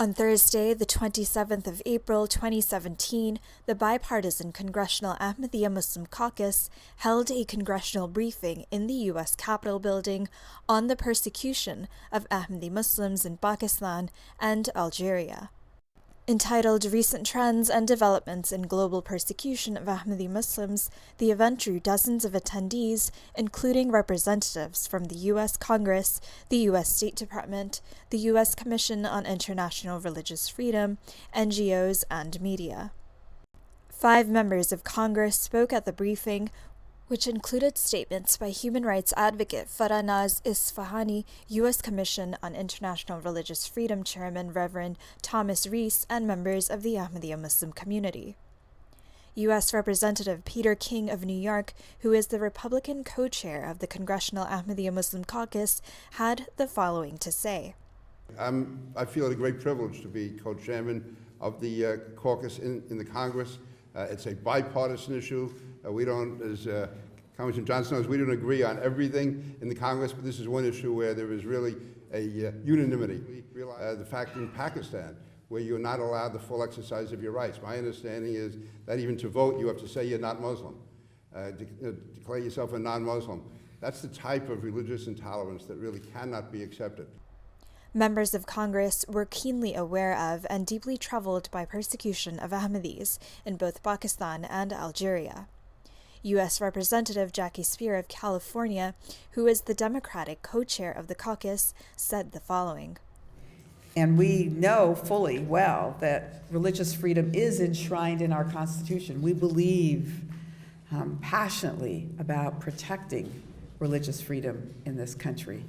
On Thursday, the 27th of April 2017, the bipartisan Congressional Ahmadiyya Muslim Caucus held a congressional briefing in the U.S. Capitol building on the persecution of Ahmadi Muslims in Pakistan and Algeria. Entitled Recent Trends and Developments in Global Persecution of Ahmadi Muslims, the event drew dozens of attendees, including representatives from the U.S. Congress, the U.S. State Department, the U.S. Commission on International Religious Freedom, NGOs, and media. 5 members of Congress spoke at the briefing, which included statements by human rights advocate Farah Isfahani, U.S. Commission on International Religious Freedom Chairman Reverend Thomas Reese, and members of the Ahmadiyya Muslim Community. U.S. Representative Peter King of New York, who is the Republican co-chair of the Congressional Ahmadiyya Muslim Caucus, had the following to say. I feel it a great privilege to be co-chairman of the caucus in the Congress. It's a bipartisan issue. We don't, as Congressman Johnson knows, we don't agree on everything in the Congress, but this is one issue where there is really a unanimity. The fact in Pakistan, where you're not allowed the full exercise of your rights. My understanding is that even to vote, you have to say you're not Muslim, declare yourself a non-Muslim. That's the type of religious intolerance that really cannot be accepted. Members of Congress were keenly aware of and deeply troubled by persecution of Ahmadis in both Pakistan and Algeria. U.S. Representative Jackie Speer of California, who is the Democratic co-chair of the caucus, said the following. And we know fully well that religious freedom is enshrined in our Constitution. We believe passionately about protecting religious freedom in this country.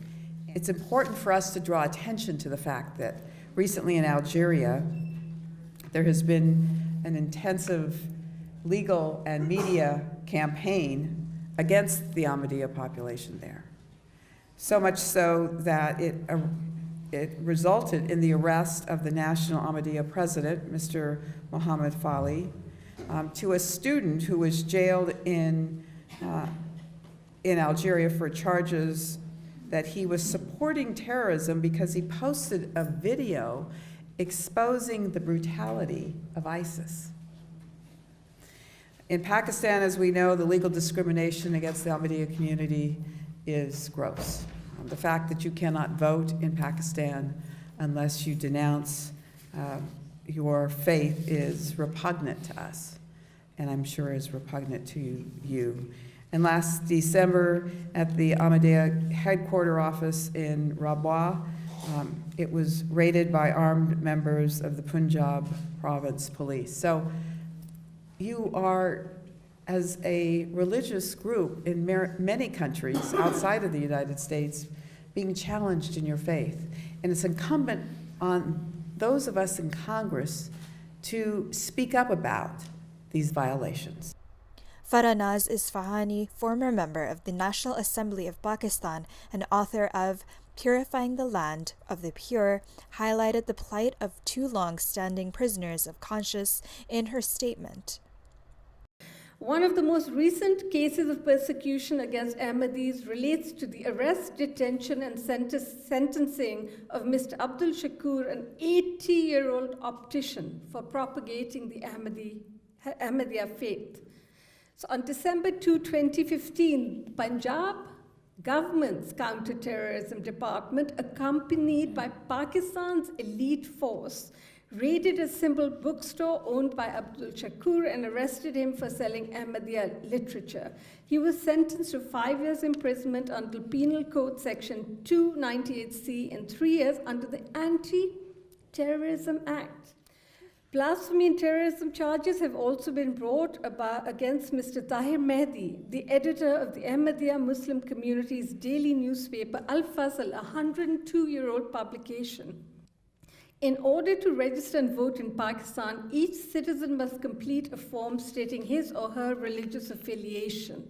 It's important for us to draw attention to the fact that recently in Algeria, there has been an intensive legal and media campaign against the Ahmadiyya population there. So much so that it resulted in the arrest of the National Ahmadiyya president, Mr. Mohammed Fali, to a student who was jailed in Algeria for charges that he was supporting terrorism because he posted a video exposing the brutality of ISIS. In Pakistan, as we know, the legal discrimination against the Ahmadiyya community is gross. The fact that you cannot vote in Pakistan unless you denounce your faith is repugnant to us, and I'm sure is repugnant to you. And last December, at the Ahmadiyya headquarter office in Rabwa, it was raided by armed members of the Punjab province police. So you are, as a religious group in many countries outside of the United States, being challenged in your faith. And it's incumbent on those of us in Congress to speak up about these violations. Farah Isfahani, former member of the National Assembly of Pakistan and author of Purifying the Land of the Pure, highlighted the plight of 2 long-standing prisoners of conscience in her statement. One of the most recent cases of persecution against Ahmadis relates to the arrest, detention, and sentencing of Mr. Abdul Shakur, an 80-year-old optician, for propagating the Ahmadiyya faith. So on December 2, 2015, Punjab government's counter-terrorism department, accompanied by Pakistan's elite force, raided a symbol bookstore owned by Abdul Shakur and arrested him for selling Ahmadiyya literature. He was sentenced to 5 years imprisonment under Penal Code Section 298C and 3 years under the Anti-Terrorism Act. Blasphemy and terrorism charges have also been brought against Mr. Tahir Mehdi, the editor of the Ahmadiyya Muslim Community's daily newspaper, Al-Fazl, a 102-year-old publication. In order to register and vote in Pakistan, each citizen must complete a form stating his or her religious affiliation.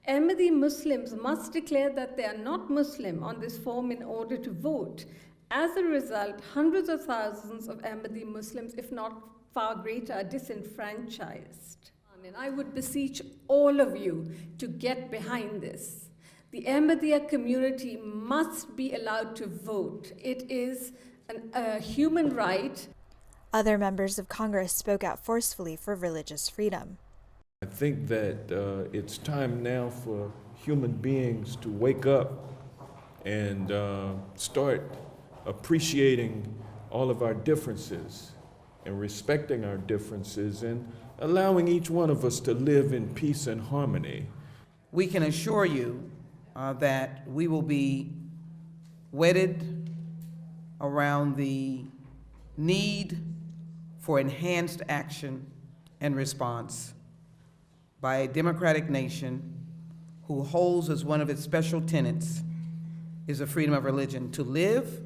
Ahmadi Muslims must declare that they are not Muslim on this form in order to vote. As a result, hundreds of thousands of Ahmadi Muslims, if not far greater, are disenfranchised. And I would beseech all of you to get behind this. The Ahmadiyya community must be allowed to vote. It is a human right. Other members of Congress spoke out forcefully for religious freedom. I think that it's time now for human beings to wake up and start appreciating all of our differences and respecting our differences and allowing each one of us to live in peace and harmony. We can assure you that we will be wedded around the need for enhanced action and response by a democratic nation who holds as one of its special tenets is the freedom of religion, to live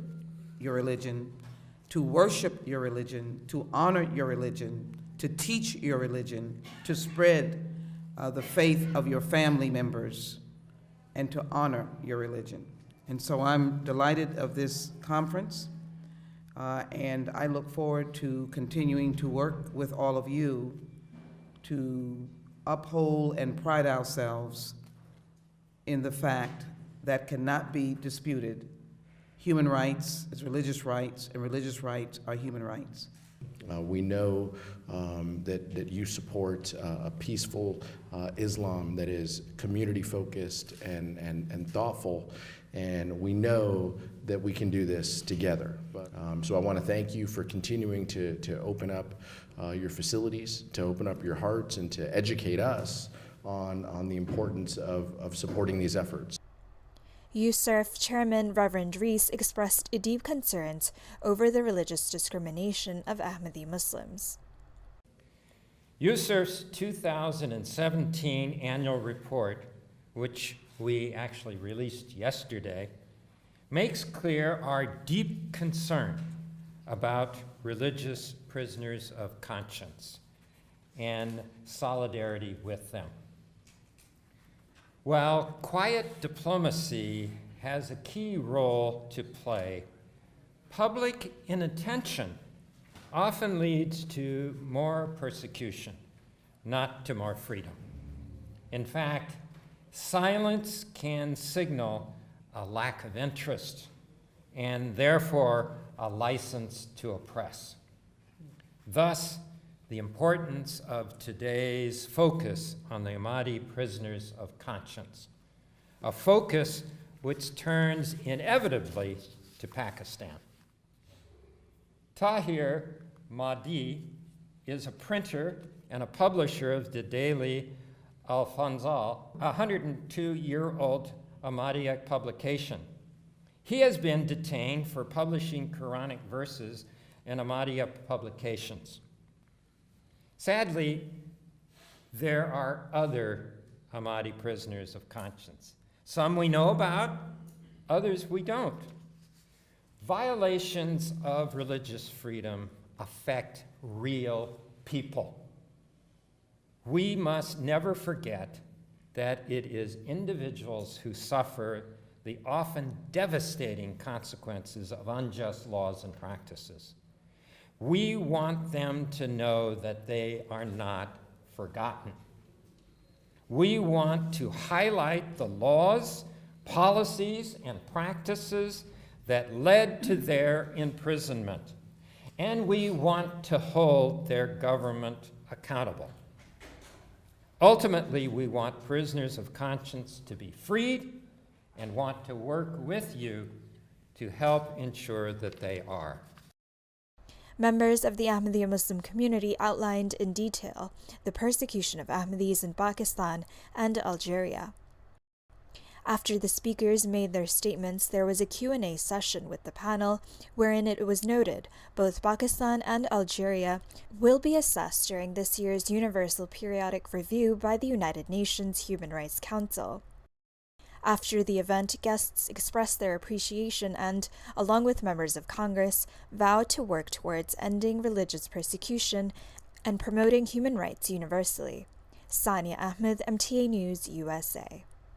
your religion, to worship your religion, to honor your religion, to teach your religion, to spread the faith of your family members, and to honor your religion. And so I'm delighted of this conference, and I look forward to continuing to work with all of you to uphold and pride ourselves in the fact that cannot be disputed. Human rights is religious rights, and religious rights are human rights. We know that you support a peaceful Islam that is community-focused and thoughtful, and we know that we can do this together. So I want to thank you for continuing to open up your facilities, to open up your hearts, and to educate us on the importance of supporting these efforts. USCIRF Chairman Reverend Reese expressed deep concerns over the religious discrimination of Ahmadiyya Muslims. USCIRF's 2017 annual report, which we actually released yesterday, makes clear our deep concern about religious prisoners of conscience and solidarity with them. While quiet diplomacy has a key role to play, public inattention often leads to more persecution, not to more freedom. In fact, silence can signal a lack of interest and therefore a license to oppress. Thus, the importance of today's focus on the Ahmadi prisoners of conscience, a focus which turns inevitably to Pakistan. Tahir Mahdi is a printer and a publisher of the daily Al-Fanzal, a 102-year-old Ahmadiyya publication. He has been detained for publishing Quranic verses in Ahmadiyya publications. Sadly, there are other Ahmadi prisoners of conscience. Some we know about, others we don't. Violations of religious freedom affect real people. We must never forget that it is individuals who suffer the often devastating consequences of unjust laws and practices. We want them to know that they are not forgotten. We want to highlight the laws, policies, and practices that led to their imprisonment, and we want to hold their government accountable. Ultimately, we want prisoners of conscience to be freed and want to work with you to help ensure that they are. Members of the Ahmadiyya Muslim community outlined in detail the persecution of Ahmadis in Pakistan and Algeria. After the speakers made their statements, there was a Q&A session with the panel, wherein it was noted both Pakistan and Algeria will be assessed during this year's Universal Periodic Review by the United Nations Human Rights Council. After the event, guests expressed their appreciation and, along with members of Congress, vowed to work towards ending religious persecution and promoting human rights universally. Sania Ahmed, MTA News, USA.